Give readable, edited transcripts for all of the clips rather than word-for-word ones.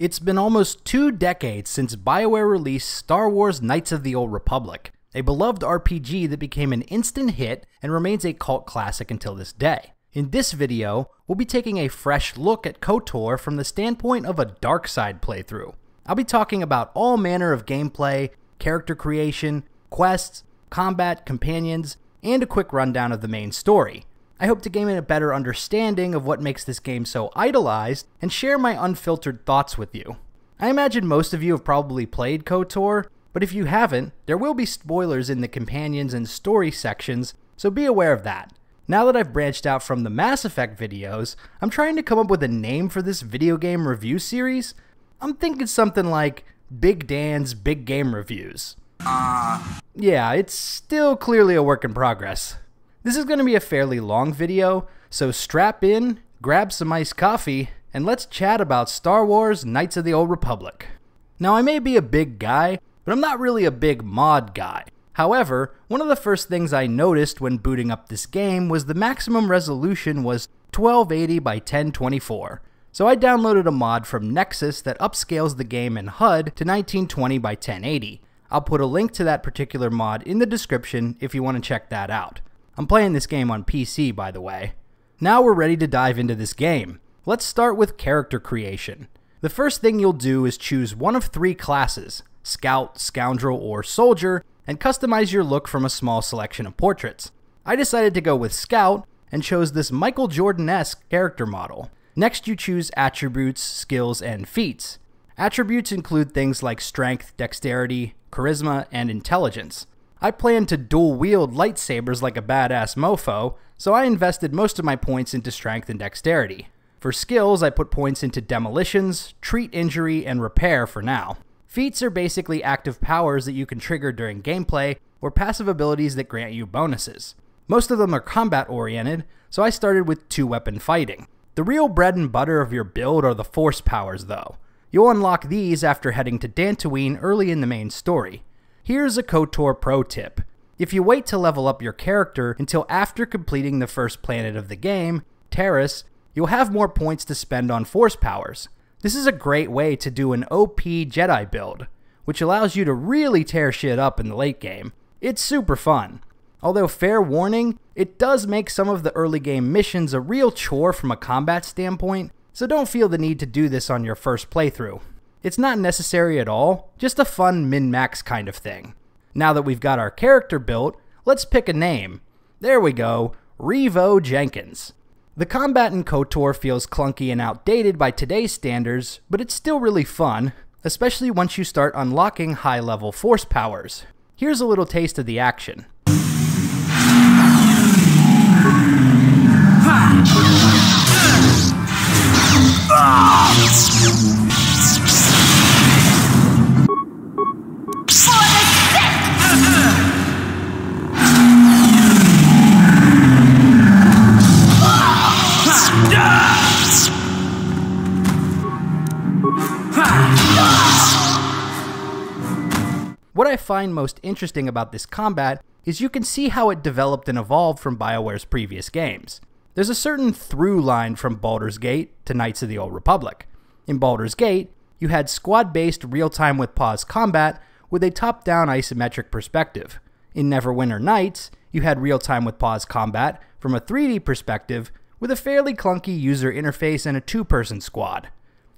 It's been almost 2 decades since Bioware released Star Wars Knights of the Old Republic, a beloved RPG that became an instant hit and remains a cult classic until this day. In this video, we'll be taking a fresh look at KOTOR from the standpoint of a dark side playthrough. I'll be talking about all manner of gameplay, character creation, quests, combat, companions, and a quick rundown of the main story. I hope to gain a better understanding of what makes this game so idolized and share my unfiltered thoughts with you. I imagine most of you have probably played KOTOR, but if you haven't, there will be spoilers in the companions and story sections, so be aware of that. Now that I've branched out from the Mass Effect videos, I'm trying to come up with a name for this video game review series. I'm thinking something like Big Dan's Big Game Reviews. Yeah, it's still clearly a work in progress. This is going to be a fairly long video, so strap in, grab some iced coffee, and let's chat about Star Wars Knights of the Old Republic. Now, I may be a big guy, but I'm not really a big mod guy. However, one of the first things I noticed when booting up this game was the maximum resolution was 1280 by 1024. So I downloaded a mod from Nexus that upscales the game in HUD to 1920 by 1080. I'll put a link to that particular mod in the description if you want to check that out. I'm playing this game on PC, by the way. Now we're ready to dive into this game. Let's start with character creation. The first thing you'll do is choose one of 3 classes, Scout, Scoundrel, or Soldier, and customize your look from a small selection of portraits. I decided to go with Scout and chose this Michael Jordan-esque character model. Next, you choose attributes, skills, and feats. Attributes include things like strength, dexterity, charisma, and intelligence. I plan to dual-wield lightsabers like a badass mofo, so I invested most of my points into strength and dexterity. For skills, I put points into demolitions, treat injury, and repair for now. Feats are basically active powers that you can trigger during gameplay, or passive abilities that grant you bonuses. Most of them are combat-oriented, so I started with 2-weapon fighting. The real bread and butter of your build are the force powers, though. You'll unlock these after heading to Dantooine early in the main story. Here's a KOTOR pro tip. If you wait to level up your character until after completing the first planet of the game, Terrace, you'll have more points to spend on force powers. This is a great way to do an OP Jedi build, which allows you to really tear shit up in the late game. It's super fun. Although fair warning, it does make some of the early game missions a real chore from a combat standpoint, so don't feel the need to do this on your first playthrough. It's not necessary at all, just a fun min-max kind of thing. Now that we've got our character built, let's pick a name. There we go, Revo Jenkins. The combat in KOTOR feels clunky and outdated by today's standards, but it's still really fun, especially once you start unlocking high-level force powers. Here's a little taste of the action. What I find most interesting about this combat is you can see how it developed and evolved from Bioware's previous games. There's a certain through line from Baldur's Gate to Knights of the Old Republic. In Baldur's Gate, you had squad-based real-time with pause combat with a top-down isometric perspective. In Neverwinter Nights, you had real-time with pause combat from a 3D perspective with a fairly clunky user interface and a 2-person squad.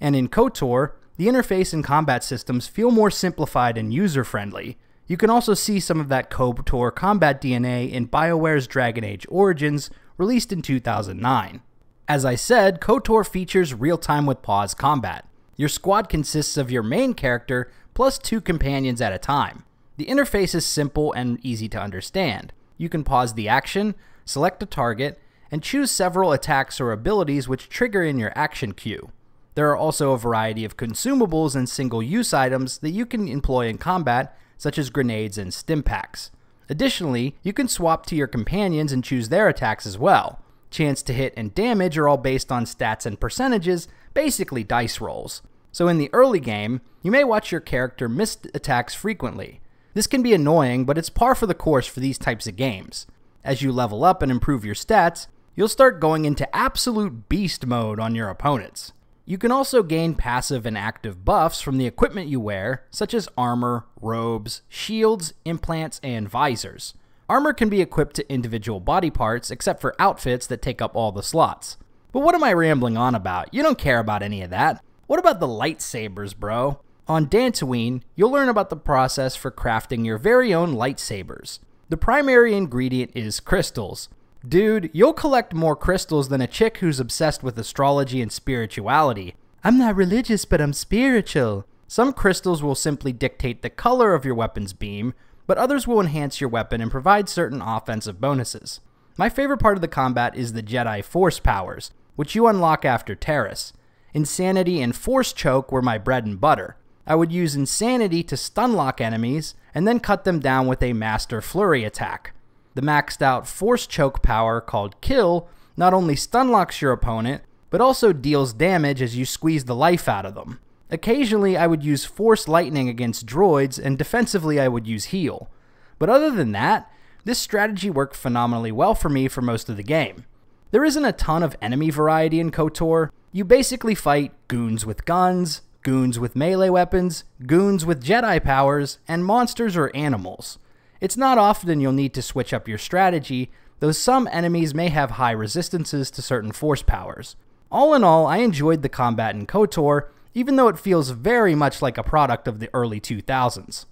And in KOTOR, the interface and combat systems feel more simplified and user-friendly. You can also see some of that KOTOR combat DNA in Bioware's Dragon Age Origins, released in 2009. As I said, KOTOR features real-time with pause combat. Your squad consists of your main character plus 2 companions at a time. The interface is simple and easy to understand. You can pause the action, select a target, and choose several attacks or abilities which trigger in your action queue. There are also a variety of consumables and single-use items that you can employ in combat, such as grenades and stimpaks. Additionally, you can swap to your companions and choose their attacks as well. Chance to hit and damage are all based on stats and percentages, basically dice rolls. So in the early game, you may watch your character miss attacks frequently. This can be annoying, but it's par for the course for these types of games. As you level up and improve your stats, you'll start going into absolute beast mode on your opponents. You can also gain passive and active buffs from the equipment you wear, such as armor, robes, shields, implants, and visors. Armor can be equipped to individual body parts, except for outfits that take up all the slots. But what am I rambling on about? You don't care about any of that. What about the lightsabers, bro? On Dantooine, you'll learn about the process for crafting your very own lightsabers. The primary ingredient is crystals. Dude, you'll collect more crystals than a chick who's obsessed with astrology and spirituality. I'm not religious, but I'm spiritual. Some crystals will simply dictate the color of your weapon's beam, but others will enhance your weapon and provide certain offensive bonuses. My favorite part of the combat is the Jedi Force powers, which you unlock after Terrace. Insanity and Force Choke were my bread and butter. I would use Insanity to stunlock enemies, and then cut them down with a Master Flurry attack. The maxed out Force Choke power, called Kill, not only stunlocks your opponent, but also deals damage as you squeeze the life out of them. Occasionally, I would use Force Lightning against droids, and defensively I would use Heal. But other than that, this strategy worked phenomenally well for me for most of the game. There isn't a ton of enemy variety in KOTOR. You basically fight goons with guns, goons with melee weapons, goons with Jedi powers, and monsters or animals. It's not often you'll need to switch up your strategy, though some enemies may have high resistances to certain force powers. All in all, I enjoyed the combat in KOTOR, even though it feels very much like a product of the early 2000s.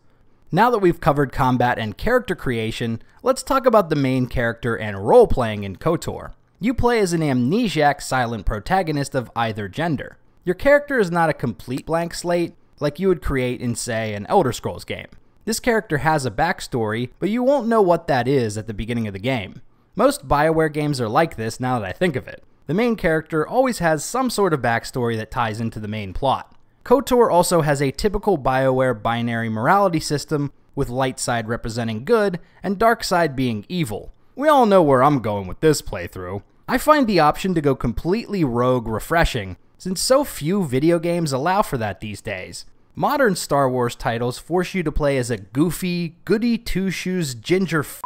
Now that we've covered combat and character creation, let's talk about the main character and role-playing in KOTOR. You play as an amnesiac silent protagonist of either gender. Your character is not a complete blank slate, like you would create in, say, an Elder Scrolls game. This character has a backstory, but you won't know what that is at the beginning of the game. Most Bioware games are like this now that I think of it. The main character always has some sort of backstory that ties into the main plot. KOTOR also has a typical Bioware binary morality system, with light side representing good and dark side being evil. We all know where I'm going with this playthrough. I find the option to go completely rogue refreshing, since so few video games allow for that these days. Modern Star Wars titles force you to play as a goofy, goody two-shoes ginger f***.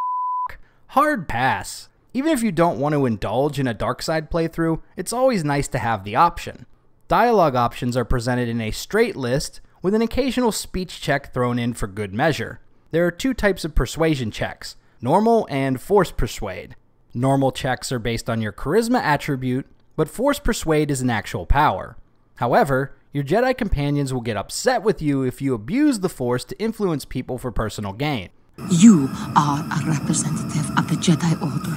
Hard pass. Even if you don't want to indulge in a dark side playthrough, it's always nice to have the option. Dialogue options are presented in a straight list, with an occasional speech check thrown in for good measure. There are two types of persuasion checks, normal and force persuade. Normal checks are based on your charisma attribute, but force persuade is an actual power. However, your Jedi companions will get upset with you if you abuse the Force to influence people for personal gain. You are a representative of the Jedi Order.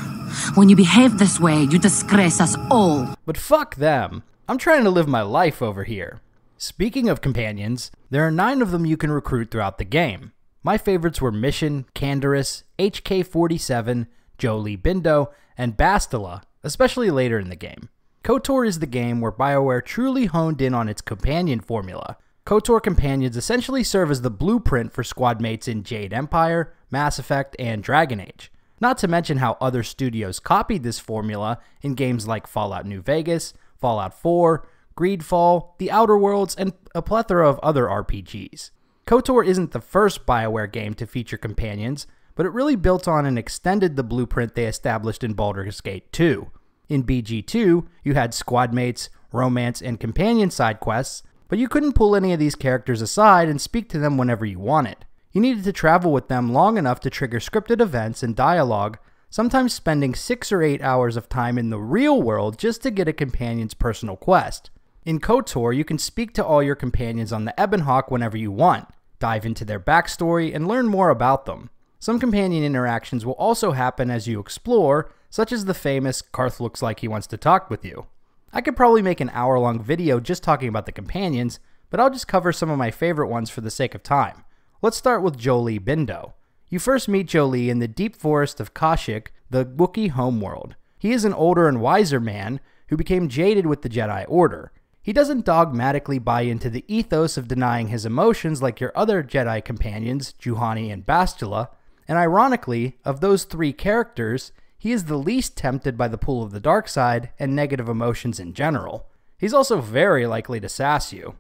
When you behave this way, you disgrace us all. But fuck them. I'm trying to live my life over here. Speaking of companions, there are 9 of them you can recruit throughout the game. My favorites were Mission, Canderous, HK-47, Jolee Bindo, and Bastila, especially later in the game. KOTOR is the game where Bioware truly honed in on its companion formula. KOTOR companions essentially serve as the blueprint for squad mates in Jade Empire, Mass Effect, and Dragon Age. Not to mention how other studios copied this formula in games like Fallout New Vegas, Fallout 4, Greedfall, The Outer Worlds, and a plethora of other RPGs. KOTOR isn't the first Bioware game to feature companions, but it really built on and extended the blueprint they established in Baldur's Gate 2. In BG2, you had squad mates, romance, and companion side quests, but you couldn't pull any of these characters aside and speak to them whenever you wanted. You needed to travel with them long enough to trigger scripted events and dialogue, sometimes spending 6 or 8 hours of time in the real world just to get a companion's personal quest. In KOTOR, you can speak to all your companions on the Ebonhawk whenever you want, dive into their backstory, and learn more about them. Some companion interactions will also happen as you explore, such as the famous "Karth looks like he wants to talk with you." I could probably make an hour-long video just talking about the companions, but I'll just cover some of my favorite ones for the sake of time. Let's start with Jolee Bindo. You first meet Jolee in the deep forest of Kashyyyk, the Wookiee homeworld. He is an older and wiser man who became jaded with the Jedi Order. He doesn't dogmatically buy into the ethos of denying his emotions like your other Jedi companions, Juhani and Bastila, and ironically, of those 3 characters, he is the least tempted by the pull of the dark side and negative emotions in general. He's also very likely to sass you.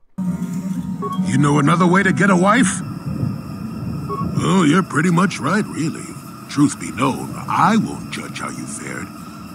You know another way to get a wife? Oh, you're pretty much right, really. Truth be known, I won't judge how you fared,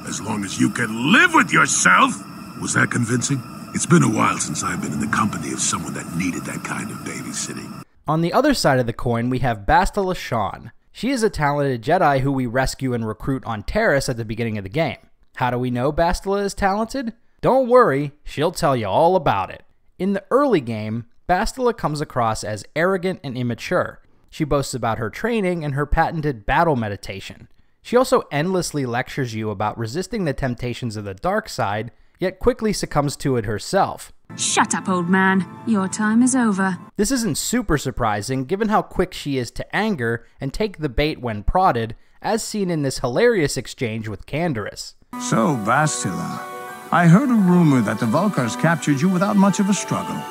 as long as you can live with yourself. Was that convincing? It's been a while since I've been in the company of someone that needed that kind of babysitting. On the other side of the coin, we have Bastila Shan. She is a talented Jedi who we rescue and recruit on Terrace at the beginning of the game. How do we know Bastila is talented? Don't worry, she'll tell you all about it. In the early game, Bastila comes across as arrogant and immature. She boasts about her training and her patented battle meditation. She also endlessly lectures you about resisting the temptations of the dark side, yet quickly succumbs to it herself. Shut up, old man. Your time is over. This isn't super surprising given how quick she is to anger and take the bait when prodded, as seen in this hilarious exchange with Canderous. So, Bastila, I heard a rumor that the Vulkars captured you without much of a struggle.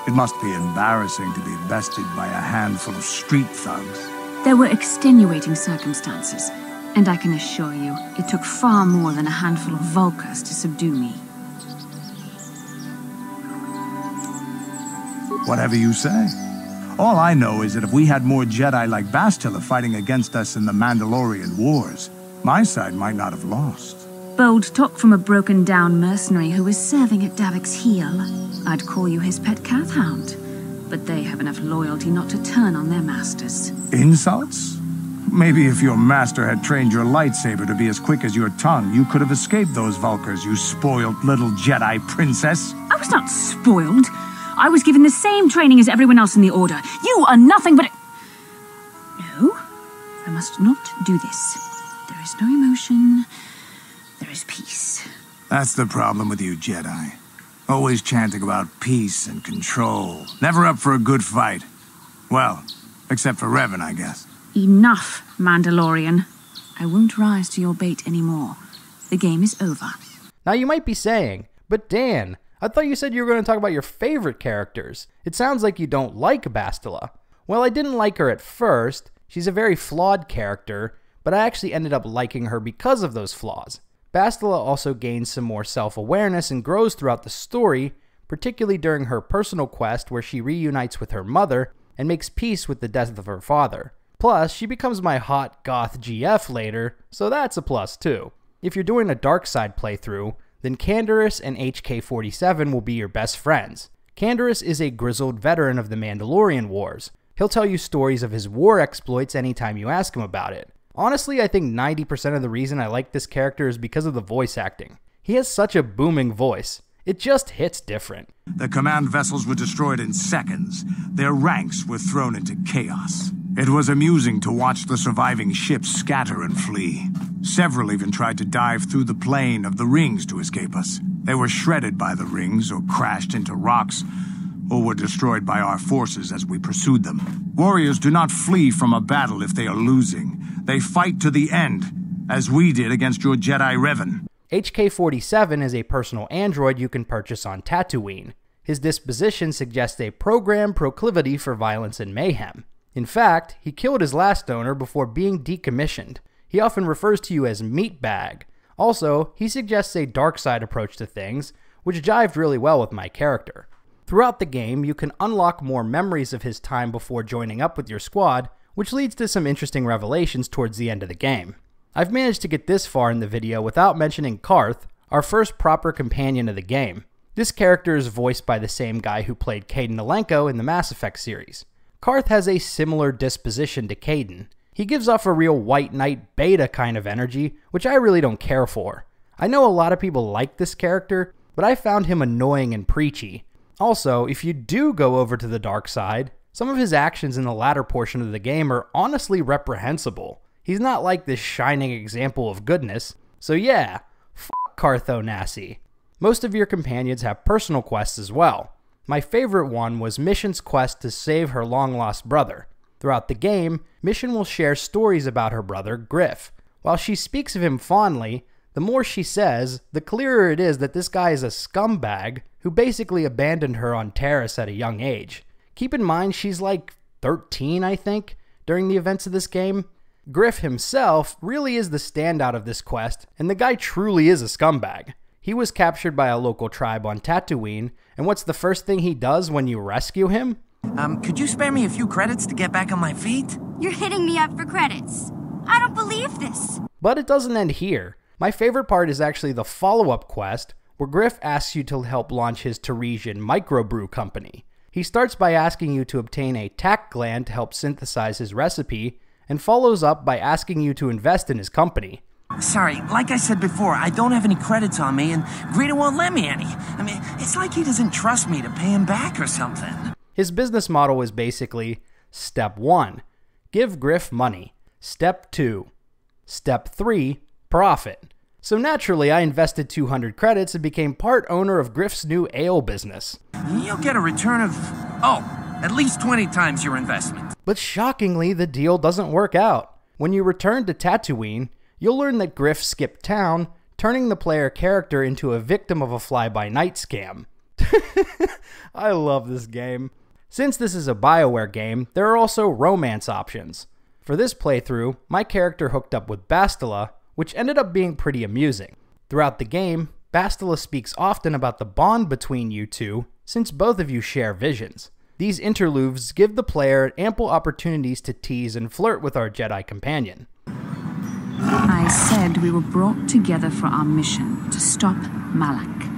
It must be embarrassing to be bested by a handful of street thugs. There were extenuating circumstances, and I can assure you, it took far more than a handful of Vulkars to subdue me. Whatever you say. All I know is that if we had more Jedi like Bastila fighting against us in the Mandalorian Wars, my side might not have lost. Bold talk from a broken-down mercenary who is serving at Davik's heel. I'd call you his pet cat-hound, but they have enough loyalty not to turn on their masters. Insults? Maybe if your master had trained your lightsaber to be as quick as your tongue, you could have escaped those Vulkars, you spoiled little Jedi princess. I was not spoiled. I was given the same training as everyone else in the Order. You are nothing but No, I must not do this. There is no emotion. There is peace. That's the problem with you Jedi. Always chanting about peace and control. Never up for a good fight. Well, except for Revan, I guess. Enough, Mandalorian. I won't rise to your bait anymore. The game is over. Now you might be saying, but Dan, I thought you said you were going to talk about your favorite characters. It sounds like you don't like Bastila. Well, I didn't like her at first. She's a very flawed character, but I actually ended up liking her because of those flaws. Bastila also gains some more self-awareness and grows throughout the story, particularly during her personal quest where she reunites with her mother and makes peace with the death of her father. Plus, she becomes my hot goth GF later, so that's a plus too. If you're doing a dark side playthrough, then Canderous and HK-47 will be your best friends. Canderous is a grizzled veteran of the Mandalorian Wars. He'll tell you stories of his war exploits anytime you ask him about it. Honestly, I think 90% of the reason I like this character is because of the voice acting. He has such a booming voice. It just hits different. The command vessels were destroyed in seconds. Their ranks were thrown into chaos. It was amusing to watch the surviving ships scatter and flee. Several even tried to dive through the plane of the rings to escape us. They were shredded by the rings, or crashed into rocks, or were destroyed by our forces as we pursued them. Warriors do not flee from a battle if they are losing. They fight to the end, as we did against your Jedi Revan. HK-47 is a personal android you can purchase on Tatooine. His disposition suggests a programmed proclivity for violence and mayhem. In fact, he killed his last owner before being decommissioned. He often refers to you as meatbag. Also, he suggests a dark side approach to things, which jived really well with my character. Throughout the game, you can unlock more memories of his time before joining up with your squad, which leads to some interesting revelations towards the end of the game. I've managed to get this far in the video without mentioning Carth, our first proper companion of the game. This character is voiced by the same guy who played Kaidan Alenko in the Mass Effect series. Carth has a similar disposition to Kaidan. He gives off a real White Knight beta kind of energy, which I really don't care for. I know a lot of people like this character, but I found him annoying and preachy. Also, if you do go over to the dark side, some of his actions in the latter portion of the game are honestly reprehensible. He's not like this shining example of goodness, so yeah, fuck Cartho Nassi. Most of your companions have personal quests as well. My favorite one was Mission's quest to save her long-lost brother. Throughout the game, Mission will share stories about her brother, Griff. While she speaks of him fondly, the more she says, the clearer it is that this guy is a scumbag who basically abandoned her on Terrace at a young age. Keep in mind she's like 13, I think, during the events of this game. Griff himself really is the standout of this quest, and the guy truly is a scumbag. He was captured by a local tribe on Tatooine, and what's the first thing he does when you rescue him? Could you spare me a few credits to get back on my feet? You're hitting me up for credits. I don't believe this. But it doesn't end here. My favorite part is actually the follow-up quest, where Griff asks you to help launch his Teresian microbrew company. He starts by asking you to obtain a tack gland to help synthesize his recipe, and follows up by asking you to invest in his company. Sorry, like I said before, I don't have any credits on me, and Greta won't lend me any. I mean, it's like he doesn't trust me to pay him back or something. His business model is basically, Step 1, give Griff money. Step 2, Step 3, profit. So naturally, I invested 200 credits and became part owner of Griff's new ale business. You'll get a return of, at least 20 times your investment. But shockingly, the deal doesn't work out. When you return to Tatooine, you'll learn that Griff skipped town, turning the player character into a victim of a fly-by-night scam. I love this game. Since this is a Bioware game, there are also romance options. For this playthrough, my character hooked up with Bastila, which ended up being pretty amusing. Throughout the game, Bastila speaks often about the bond between you two, since both of you share visions. These interludes give the player ample opportunities to tease and flirt with our Jedi companion. I said we were brought together for our mission, to stop Malak.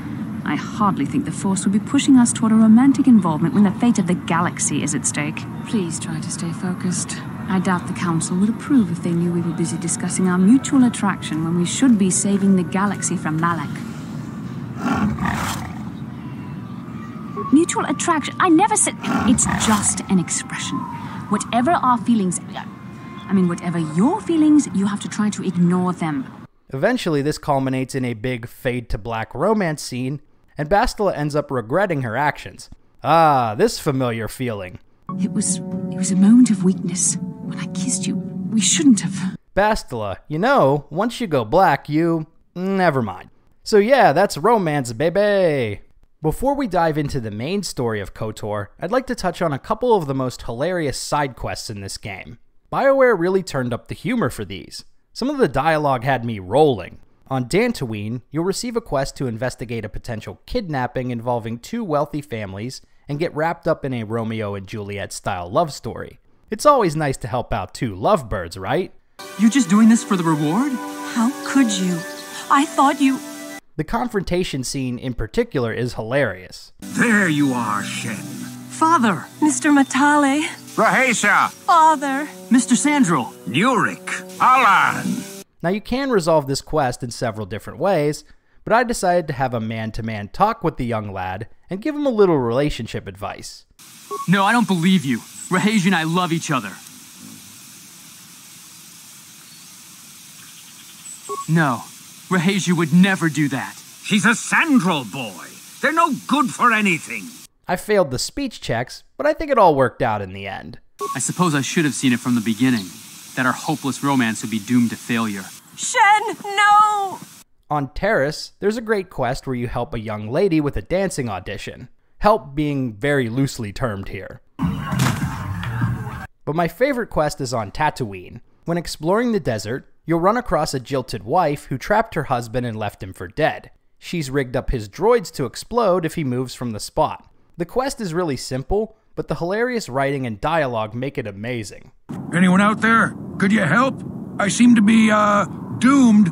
I hardly think the Force would be pushing us toward a romantic involvement when the fate of the galaxy is at stake. Please try to stay focused. I doubt the Council would approve if they knew we were busy discussing our mutual attraction when we should be saving the galaxy from Malak. Mutual attraction? I never said... It's just an expression. Whatever our feelings... whatever your feelings, you have to try to ignore them. Eventually, this culminates in a big fade-to-black romance scene, and Bastila ends up regretting her actions. Ah, this familiar feeling. It was a moment of weakness. When I kissed you, we shouldn't have. Bastila, once you go black, you... never mind. So yeah, that's romance, baby! Before we dive into the main story of KOTOR, I'd like to touch on a couple of the most hilarious side quests in this game. Bioware really turned up the humor for these. Some of the dialogue had me rolling. On Dantooine, you'll receive a quest to investigate a potential kidnapping involving two wealthy families and get wrapped up in a Romeo and Juliet style love story. It's always nice to help out two lovebirds, right? You're just doing this for the reward? How could you? I thought you... The confrontation scene in particular is hilarious. There you are, Shen. Father! Mr. Matale. Rahesia! Father. Mr. Sandro! Nurik! Alan! Now you can resolve this quest in several different ways, but I decided to have a man-to-man talk with the young lad and give him a little relationship advice. No, I don't believe you. Rahesia and I love each other. No, Rahesia would never do that. She's a Sandro boy. They're no good for anything. I failed the speech checks, but I think it all worked out in the end. I suppose I should have seen it from the beginning, that our hopeless romance would be doomed to failure. Shen, no! On Terrace, there's a great quest where you help a young lady with a dancing audition. Help being very loosely termed here. But my favorite quest is on Tatooine. When exploring the desert, you'll run across a jilted wife who trapped her husband and left him for dead. She's rigged up his droids to explode if he moves from the spot. The quest is really simple, but the hilarious writing and dialogue make it amazing. Anyone out there? Could you help? I seem to be, doomed.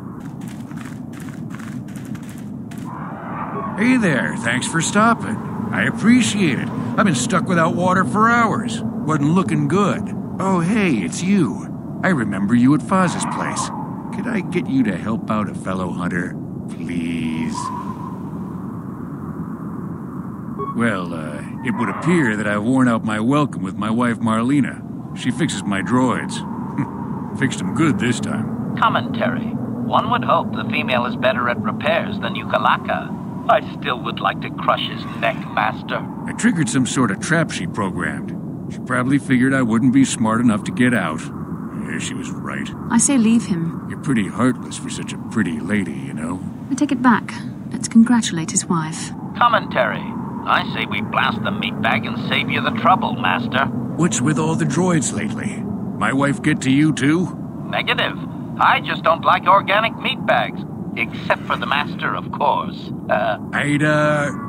Hey there, thanks for stopping. I appreciate it. I've been stuck without water for hours. Wasn't looking good. Oh, hey, it's you. I remember you at Foz's place. Could I get you to help out a fellow hunter, please? Well, it would appear that I've worn out my welcome with my wife Marlena. She fixes my droids. Fixed them good this time. Commentary. One would hope the female is better at repairs than Yukalaka. I still would like to crush his neck, Master. I triggered some sort of trap she programmed. She probably figured I wouldn't be smart enough to get out. Yeah, she was right. I say leave him. You're pretty heartless for such a pretty lady, you know? I take it back. Let's congratulate his wife. Commentary. I say we blast the meatbag and save you the trouble, Master. What's with all the droids lately? My wife get to you too? Negative. I just don't like organic meatbags. Except for the Master, of course. I'd,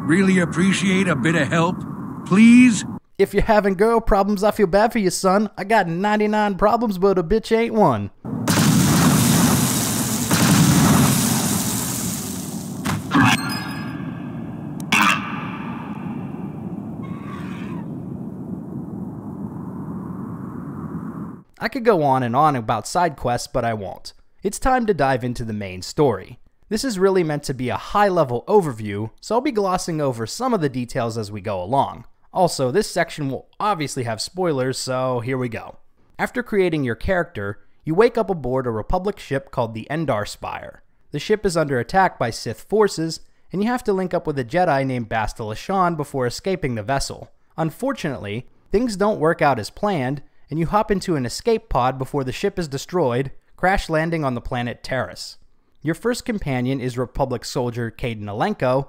really appreciate a bit of help. Please? If you're having girl problems, I feel bad for you, son. I got 99 problems, but a bitch ain't one. I could go on and on about side quests, but I won't. It's time to dive into the main story. This is really meant to be a high-level overview, so I'll be glossing over some of the details as we go along. Also, this section will obviously have spoilers, so here we go. After creating your character, you wake up aboard a Republic ship called the Endar Spire. The ship is under attack by Sith forces, and you have to link up with a Jedi named Bastila Shan before escaping the vessel. Unfortunately, things don't work out as planned, and you hop into an escape pod before the ship is destroyed, crash landing on the planet Taris. Your first companion is Republic soldier Caden Alenko,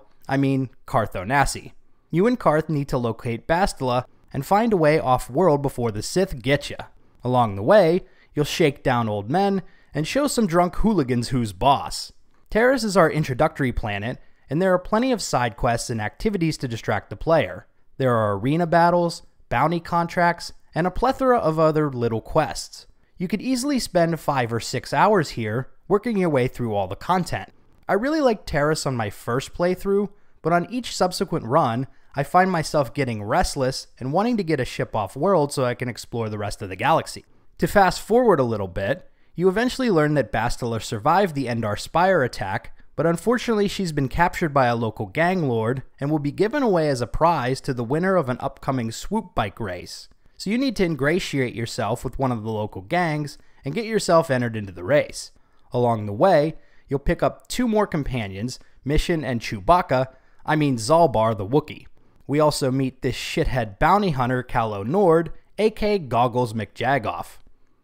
Carth Onasi. You and Carth need to locate Bastila and find a way off-world before the Sith get ya. Along the way, you'll shake down old men and show some drunk hooligans who's boss. Taris is our introductory planet, and there are plenty of side quests and activities to distract the player. There are arena battles, bounty contracts, and a plethora of other little quests. You could easily spend 5 or 6 hours here, working your way through all the content. I really liked Taris on my first playthrough, but on each subsequent run, I find myself getting restless and wanting to get a ship off-world so I can explore the rest of the galaxy. To fast forward a little bit, you eventually learn that Bastila survived the Endar Spire attack, but unfortunately she's been captured by a local gang lord and will be given away as a prize to the winner of an upcoming swoop bike race. So you need to ingratiate yourself with one of the local gangs and get yourself entered into the race. Along the way, you'll pick up 2 more companions, Mission and Chewbacca, Zalbar the Wookiee. We also meet this shithead bounty hunter Calo Nord, aka Goggles McJagoff.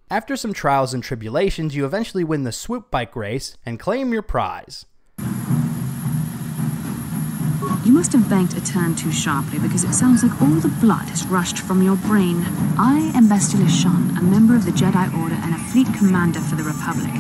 After some trials and tribulations, you eventually win the swoop bike race and claim your prize. You must have banked a turn too sharply because it sounds like all the blood has rushed from your brain. I am Bastila Shan, a member of the Jedi Order and a fleet commander for the Republic.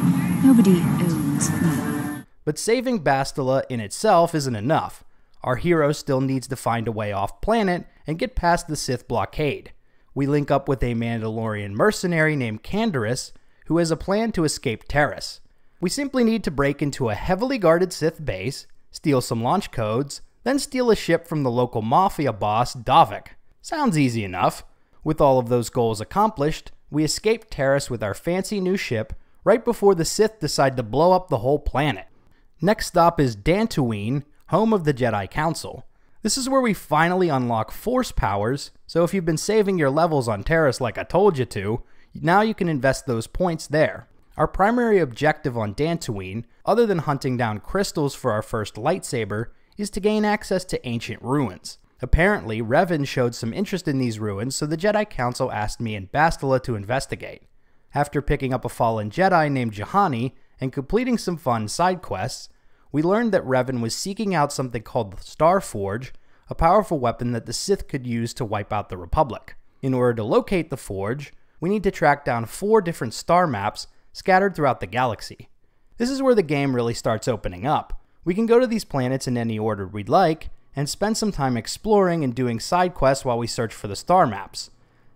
Nobody owns me. But saving Bastila in itself isn't enough. Our hero still needs to find a way off planet and get past the Sith blockade. We link up with a Mandalorian mercenary named Canderous, who has a plan to escape Taris. We simply need to break into a heavily guarded Sith base, steal some launch codes, then steal a ship from the local mafia boss, Davik. Sounds easy enough. With all of those goals accomplished, we escape Taris with our fancy new ship right before the Sith decide to blow up the whole planet. Next stop is Dantooine, home of the Jedi Council. This is where we finally unlock Force powers, so if you've been saving your levels on Taris like I told you to, now you can invest those points there. Our primary objective on Dantooine, other than hunting down crystals for our first lightsaber, is to gain access to ancient ruins. Apparently, Revan showed some interest in these ruins, so the Jedi Council asked me and Bastila to investigate. After picking up a fallen Jedi named Juhani and completing some fun side quests, we learned that Revan was seeking out something called the Starforge, a powerful weapon that the Sith could use to wipe out the Republic. In order to locate the Forge, we need to track down 4 different star maps scattered throughout the galaxy. This is where the game really starts opening up. We can go to these planets in any order we'd like, and spend some time exploring and doing side quests while we search for the star maps.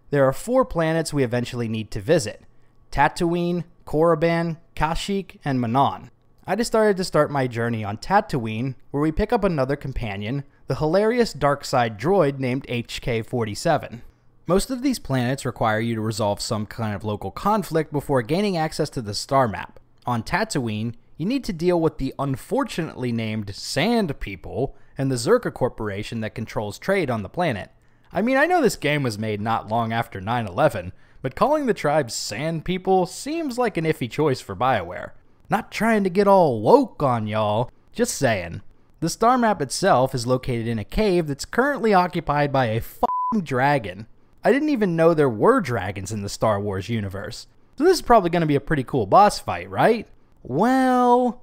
There are 4 planets we eventually need to visit: Tatooine, Korriban, Kashyyyk, and Manon. I decided to start my journey on Tatooine, where we pick up another companion, the hilarious dark side droid named HK-47. Most of these planets require you to resolve some kind of local conflict before gaining access to the star map. On Tatooine, you need to deal with the unfortunately named Sand People and the Zerka Corporation that controls trade on the planet. I know this game was made not long after 9/11, but calling the tribes Sand People seems like an iffy choice for Bioware. Not trying to get all woke on y'all, just saying. The star map itself is located in a cave that's currently occupied by a f***ing dragon. I didn't even know there were dragons in the Star Wars universe. So this is probably going to be a pretty cool boss fight, right? Well...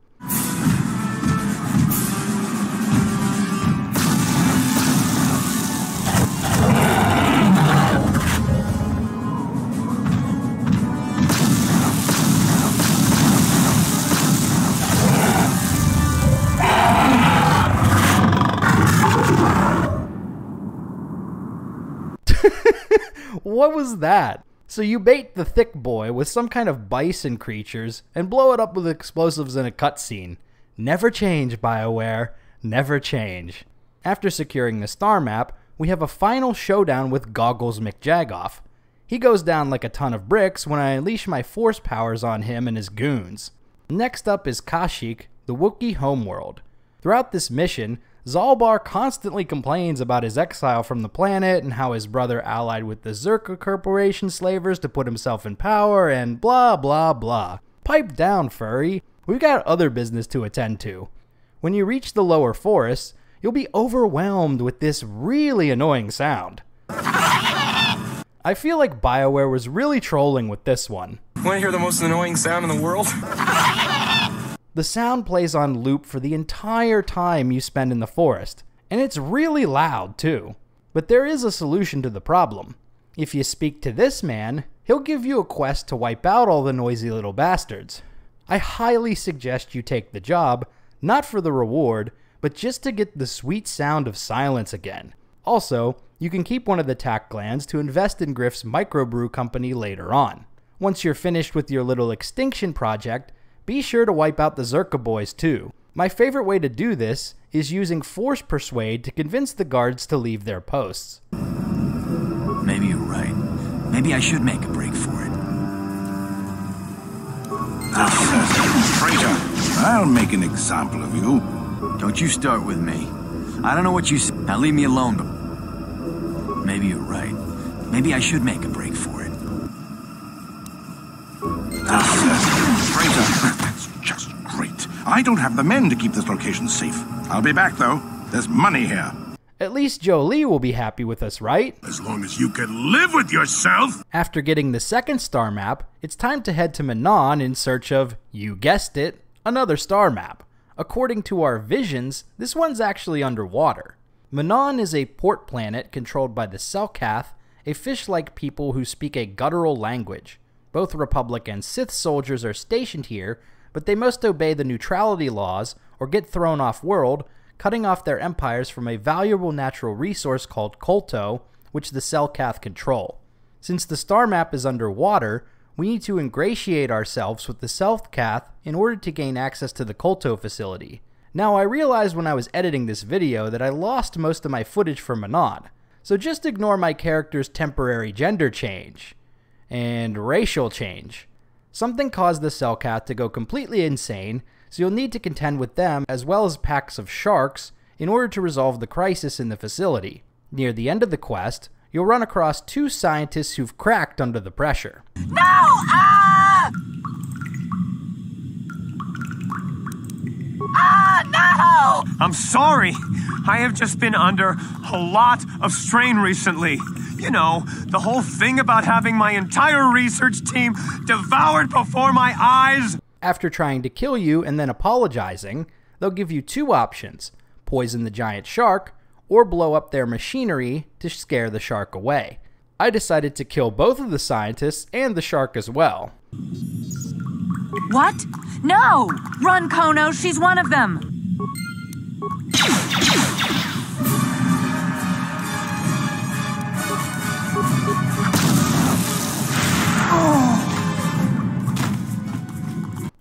What was that? So you bait the thick boy with some kind of bison creatures and blow it up with explosives in a cutscene. Never change, Bioware. Never change. After securing the star map, we have a final showdown with Goggles McJagoff. He goes down like a ton of bricks when I unleash my force powers on him and his goons. Next up is Kashyyyk, the Wookiee homeworld. Throughout this mission, Zaalbar constantly complains about his exile from the planet and how his brother allied with the Zerka Corporation slavers to put himself in power and blah blah blah. Pipe down, furry. We've got other business to attend to. When you reach the lower forests, you'll be overwhelmed with this really annoying sound. I feel like Bioware was really trolling with this one. Want to hear the most annoying sound in the world? The sound plays on loop for the entire time you spend in the forest, and it's really loud too. But there is a solution to the problem. If you speak to this man, he'll give you a quest to wipe out all the noisy little bastards. I highly suggest you take the job, not for the reward, but just to get the sweet sound of silence again. Also, you can keep one of the tack glands to invest in Griff's microbrew company later on. Once you're finished with your little extinction project, be sure to wipe out the Zerka boys too. My favorite way to do this is using Force Persuade to convince the guards to leave their posts. Maybe you're right. Maybe I should make a break for it. Traitor, I'll make an example of you. Don't you start with me. I don't know what you said. Now leave me alone, but maybe you're right. Maybe I should make a break for it. Traitor, that's just great. I don't have the men to keep this location safe. I'll be back, though. There's money here. At least Jolie will be happy with us, right? As long as you can live with yourself. After getting the second star map, it's time to head to Manon in search of, you guessed it, another star map. According to our visions, this one's actually underwater. Manon is a port planet controlled by the Selkath, a fish-like people who speak a guttural language. Both Republic and Sith soldiers are stationed here, but they must obey the neutrality laws or get thrown off-world, cutting off their empires from a valuable natural resource called KOTOR, which the Selkath control. Since the star map is underwater, we need to ingratiate ourselves with the Selkath in order to gain access to the KOTOR facility. Now, I realized when I was editing this video that I lost most of my footage for Manon, so just ignore my character's temporary gender change and racial change. Something caused the Selkath to go completely insane, so you'll need to contend with them as well as packs of sharks in order to resolve the crisis in the facility. Near the end of the quest, you'll run across two scientists who've cracked under the pressure. No! Ah! Ah, no! I'm sorry. I have just been under a lot of strain recently. You know, the whole thing about having my entire research team devoured before my eyes. After trying to kill you and then apologizing, they'll give you two options: poison the giant shark, or blow up their machinery to scare the shark away. I decided to kill both of the scientists and the shark as well. What? No! Run, Kono, she's one of them!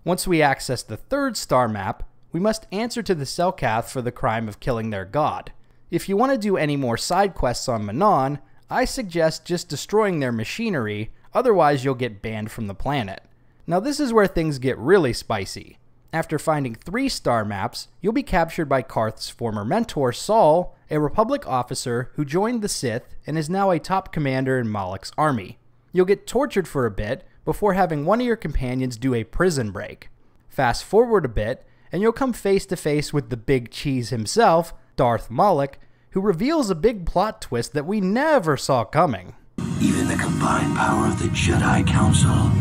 Once we access the third star map, we must answer to the Selkath for the crime of killing their god. If you want to do any more side quests on Manon, I suggest just destroying their machinery, otherwise you'll get banned from the planet. Now this is where things get really spicy. After finding 3 star maps, you'll be captured by Karth's former mentor, Saul, a Republic officer who joined the Sith and is now a top commander in Malak's army. You'll get tortured for a bit before having one of your companions do a prison break. Fast forward a bit, and you'll come face to face with the big cheese himself, Darth Malak, who reveals a big plot twist that we never saw coming. Even the combined power of the Jedi Council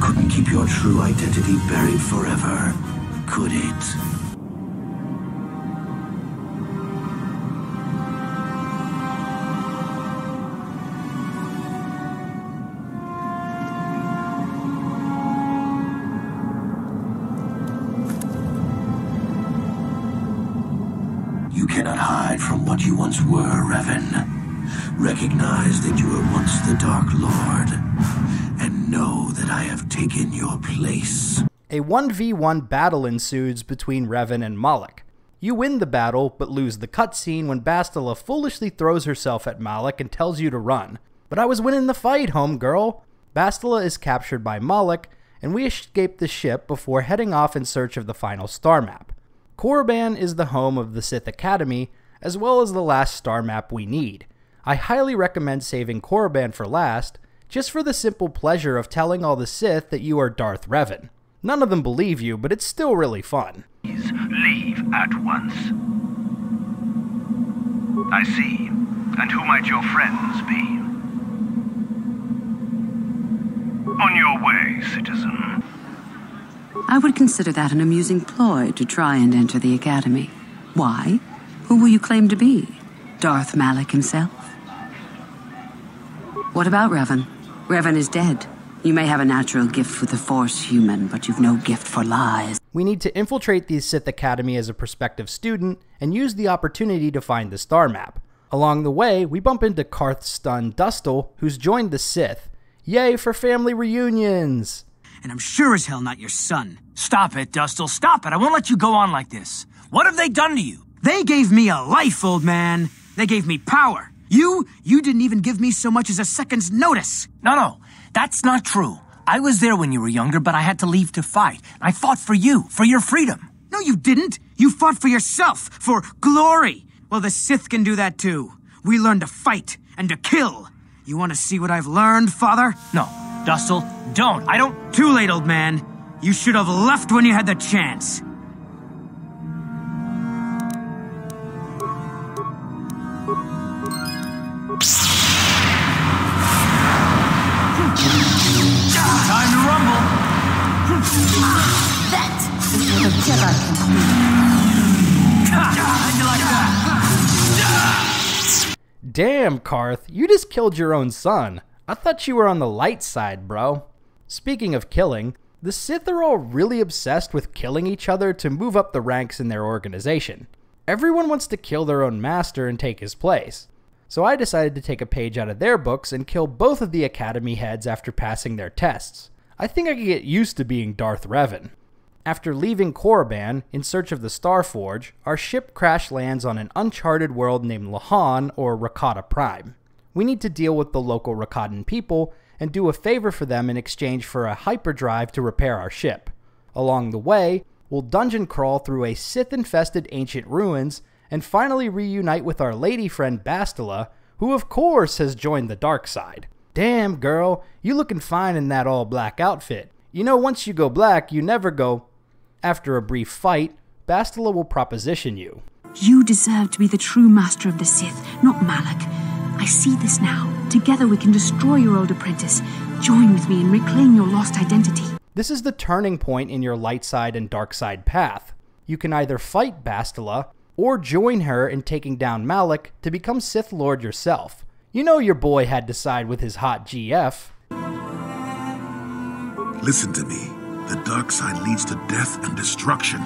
couldn't keep your true identity buried forever, could it? You cannot hide from what you once were, Revan. Recognize that you were once the Dark Lord, and know that I have taken your place. A 1v1 battle ensues between Revan and Malak. You win the battle, but lose the cutscene when Bastila foolishly throws herself at Malak and tells you to run. But I was winning the fight, homegirl. Bastila is captured by Moloch, and we escape the ship before heading off in search of the final star map. Korriban is the home of the Sith Academy, as well as the last star map we need. I highly recommend saving Korriban for last, just for the simple pleasure of telling all the Sith that you are Darth Revan. None of them believe you, but it's still really fun. Please leave at once. I see. And who might your friends be? On your way, citizen. I would consider that an amusing ploy to try and enter the Academy. Why? Who will you claim to be? Darth Malak himself? What about Revan? Revan is dead. You may have a natural gift for the Force, human, but you've no gift for lies. We need to infiltrate the Sith Academy as a prospective student and use the opportunity to find the star map. Along the way, we bump into Karth's son, Dustil, who's joined the Sith. Yay for family reunions! And I'm sure as hell not your son. Stop it, Dustil, stop it. I won't let you go on like this. What have they done to you? They gave me a life, old man. They gave me power. You didn't even give me so much as a second's notice. No, that's not true. I was there when you were younger, but I had to leave to fight. I fought for you, for your freedom. No, you didn't. You fought for yourself, for glory. Well, the Sith can do that too. We learn to fight and to kill. You want to see what I've learned, Father? No, Dustil, don't. I don't... Too late, old man. You should have left when you had the chance. Time to rumble. That is what a Jedi can do. How'd you like that? Damn, Karth, you just killed your own son. I thought you were on the light side, bro. Speaking of killing, the Sith are all really obsessed with killing each other to move up the ranks in their organization. Everyone wants to kill their own master and take his place. So I decided to take a page out of their books and kill both of the Academy heads after passing their tests. I think I could get used to being Darth Revan. After leaving Korriban in search of the Star Forge, our ship crash lands on an uncharted world named Lahan, or Rakata Prime. We need to deal with the local Rakatan people and do a favor for them in exchange for a hyperdrive to repair our ship. Along the way, we'll dungeon crawl through a Sith-infested ancient ruins and finally reunite with our lady friend Bastila, who of course has joined the dark side. Damn, girl, you looking fine in that all-black outfit. You know, once you go black, you never go... After a brief fight, Bastila will proposition you. You deserve to be the true master of the Sith, not Malak. I see this now. Together we can destroy your old apprentice. Join with me and reclaim your lost identity. This is the turning point in your light side and dark side path. You can either fight Bastila, or join her in taking down Malak to become Sith Lord yourself. You know your boy had to side with his hot GF. Listen to me. The dark side leads to death and destruction.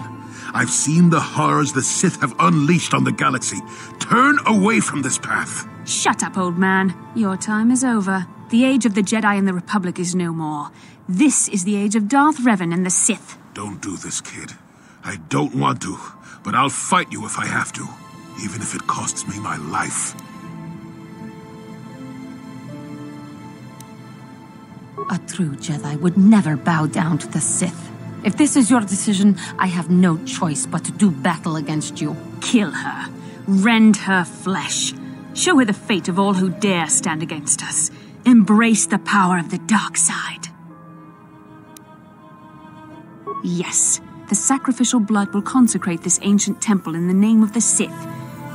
I've seen the horrors the Sith have unleashed on the galaxy. Turn away from this path. Shut up, old man. Your time is over. The age of the Jedi and the Republic is no more. This is the age of Darth Revan and the Sith. Don't do this, kid. I don't want to, but I'll fight you if I have to, even if it costs me my life. A true Jedi would never bow down to the Sith. If this is your decision, I have no choice but to do battle against you. Kill her. Rend her flesh. Show her the fate of all who dare stand against us. Embrace the power of the dark side. Yes, the sacrificial blood will consecrate this ancient temple in the name of the Sith.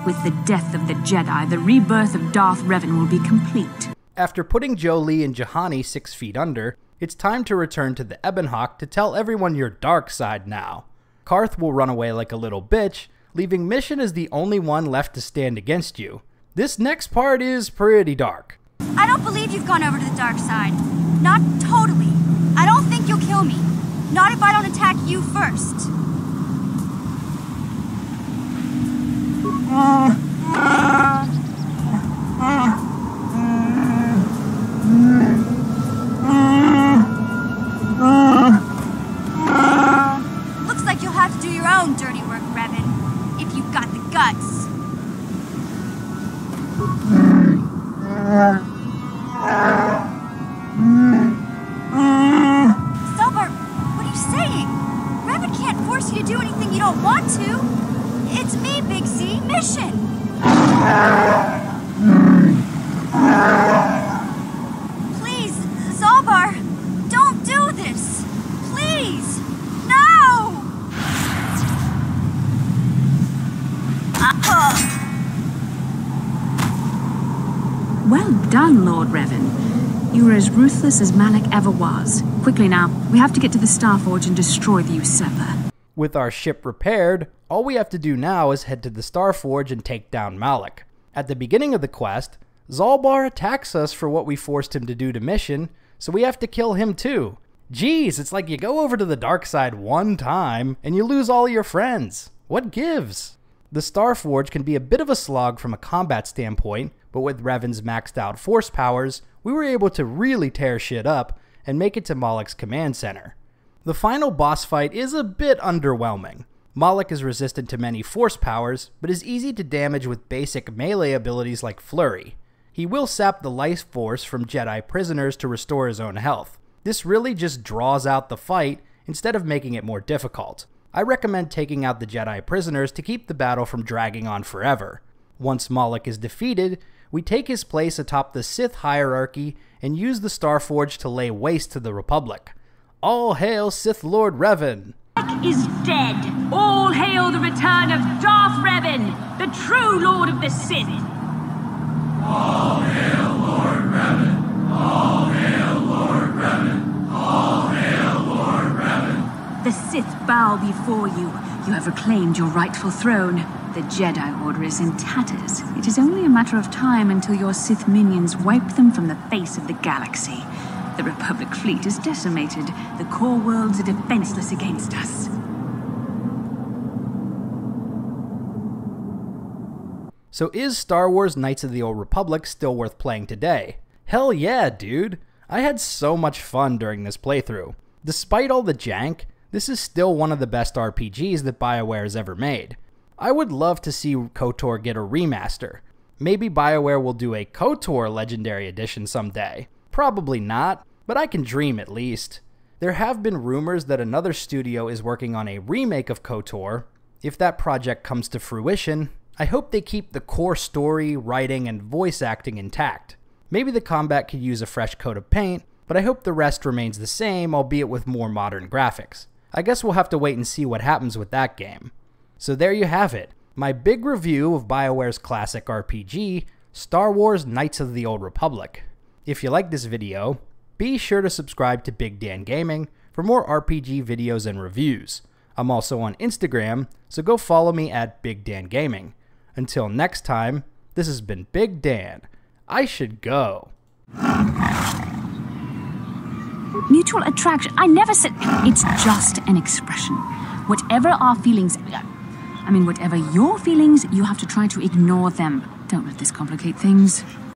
With the death of the Jedi, the rebirth of Darth Revan will be complete. After putting Jolee and Juhani 6 feet under, it's time to return to the Ebonhawk to tell everyone your dark side now. Karth will run away like a little bitch, leaving Mission as the only one left to stand against you. This next part is pretty dark. I don't believe you've gone over to the dark side. Not totally. I don't think you'll kill me. Not if I don't attack you first. Looks like you'll have to do your own dirty work, Revan, if you've got the guts. done, Lord Revan. You were as ruthless as Malak ever was. Quickly now, we have to get to the Starforge and destroy the usurper. With our ship repaired, all we have to do now is head to the Starforge and take down Malak. At the beginning of the quest, Zalbar attacks us for what we forced him to do to mission, so we have to kill him too. Geez, it's like you go over to the dark side one time, and you lose all your friends. What gives? The Starforge can be a bit of a slog from a combat standpoint, but with Revan's maxed out force powers, we were able to really tear shit up and make it to Malak's command center. The final boss fight is a bit underwhelming. Malak is resistant to many force powers, but is easy to damage with basic melee abilities like Flurry. He will sap the life force from Jedi prisoners to restore his own health. This really just draws out the fight instead of making it more difficult. I recommend taking out the Jedi prisoners to keep the battle from dragging on forever. Once Malak is defeated, we take his place atop the Sith hierarchy and use the Starforge to lay waste to the Republic. All hail Sith Lord Revan! Malak is dead! All hail the return of Darth Revan, the true Lord of the Sith! All hail Lord Revan! All hail Lord Revan! All hail Lord Revan! The Sith bow before you. You have reclaimed your rightful throne. The Jedi Order is in tatters. It is only a matter of time until your Sith minions wipe them from the face of the galaxy. The Republic fleet is decimated. The core worlds are defenseless against us. So is Star Wars Knights of the Old Republic still worth playing today? Hell yeah, dude! I had so much fun during this playthrough. Despite all the jank, this is still one of the best RPGs that Bioware has ever made. I would love to see KOTOR get a remaster. Maybe Bioware will do a KOTOR Legendary Edition someday. Probably not, but I can dream at least. There have been rumors that another studio is working on a remake of KOTOR. If that project comes to fruition, I hope they keep the core story, writing, and voice acting intact. Maybe the combat could use a fresh coat of paint, but I hope the rest remains the same, albeit with more modern graphics. I guess we'll have to wait and see what happens with that game. So there you have it, my big review of Bioware's classic RPG, Star Wars Knights of the Old Republic. If you like this video, be sure to subscribe to Big Dan Gaming for more RPG videos and reviews. I'm also on Instagram, so go follow me at Big Dan Gaming. Until next time, this has been Big Dan. I should go. Mutual attraction. I never said... It's just an expression. Whatever our feelings... whatever your feelings, you have to try to ignore them. Don't let this complicate things.